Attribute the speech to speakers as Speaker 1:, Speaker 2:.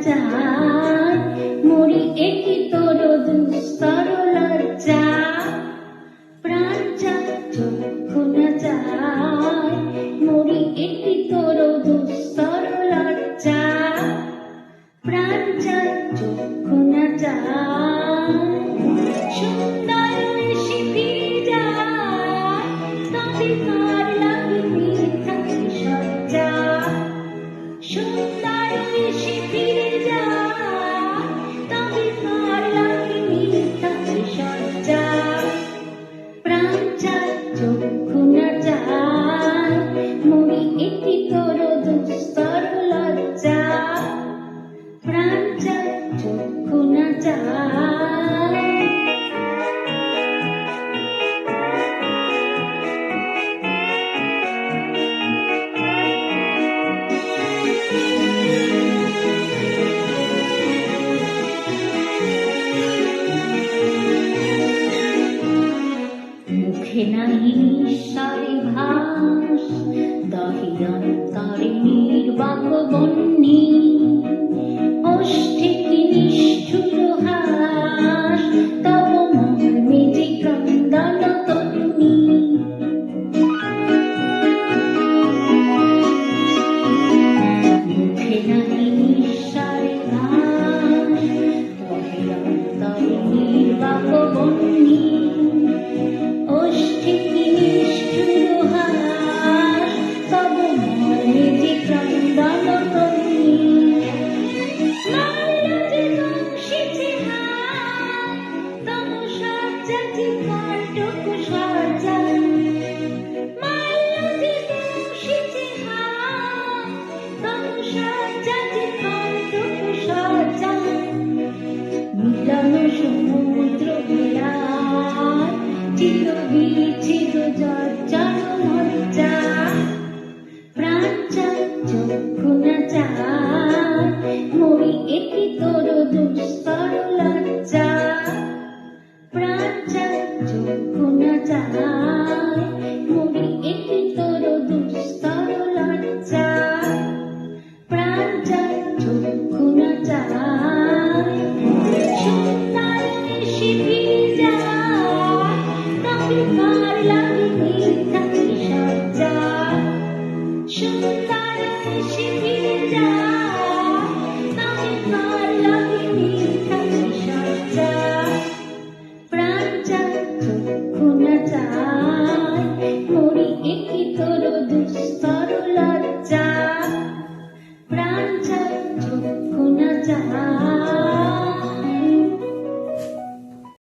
Speaker 1: যায়, মরি একি তোর দুস্তর লজ্জা। প্রাণ যায় চক্ষু না যায়, মরি একি তোর দুস্তর লজ্জা। প্রাণ যায় চক্ষু না যায়, সুন্দর এসে ফিরে যায়, তবে কার লাগে মিথ্যা সজ্জা। সুন্দর এসে ফিরে যায়, তবে কার লাগে মিথ্যা সজ্জা। প্রাণ যায় চক্ষু না যায়, মরি একি তোর দুস্তর লজ্জা। প্রাণ যায় চক্ষু না যায়। মুখে নাহি নিঃস্বরে ভাস, দহে অন্তরে নির্বাক বহ্নি। ওষ্ঠে কি নিষ্ঠুর হাস, তব মর্মে যে ক্রন্দন তন্নি। মুখে নাহি নিঃস্বরে ভাস, দহে অন্তরে নির্বাক বহ্নি। ওষ্ঠে কি নিষ্ঠুর হাস, তব মর্মে যে ক্রন্দন তন্নি। মাল্য যে দংশিছে হাত, তব সজ্জা যে কণ্টক সজ্জা। মাল্য যে দংশিছে হাত, তব সজ্জা যে কণ্টক সজ্জা। মিলন সমুদ্র বিলায়, চির বিচির জর্জর মজ্জা। প্রাণ যায় চক্ষু না যায়, মরি একি তোর দুস্তর লজ্জা। প্রাণ যায় চক্ষু না যায়, মরি একি তোর দুস্তর লজ্জা। প্রাণ যায় চক্ষু না যায়, সুন্দর এসে ফিরে যায়, তবে কার লাগে মিথ্যা সজ্জা। সুন্দর এসে ফিরে যায়, তবে কার লাগে মিথ্যা সজ্জা। প্রাণ যায় চক্ষু না যায়, মরি একি তোর দুস্তর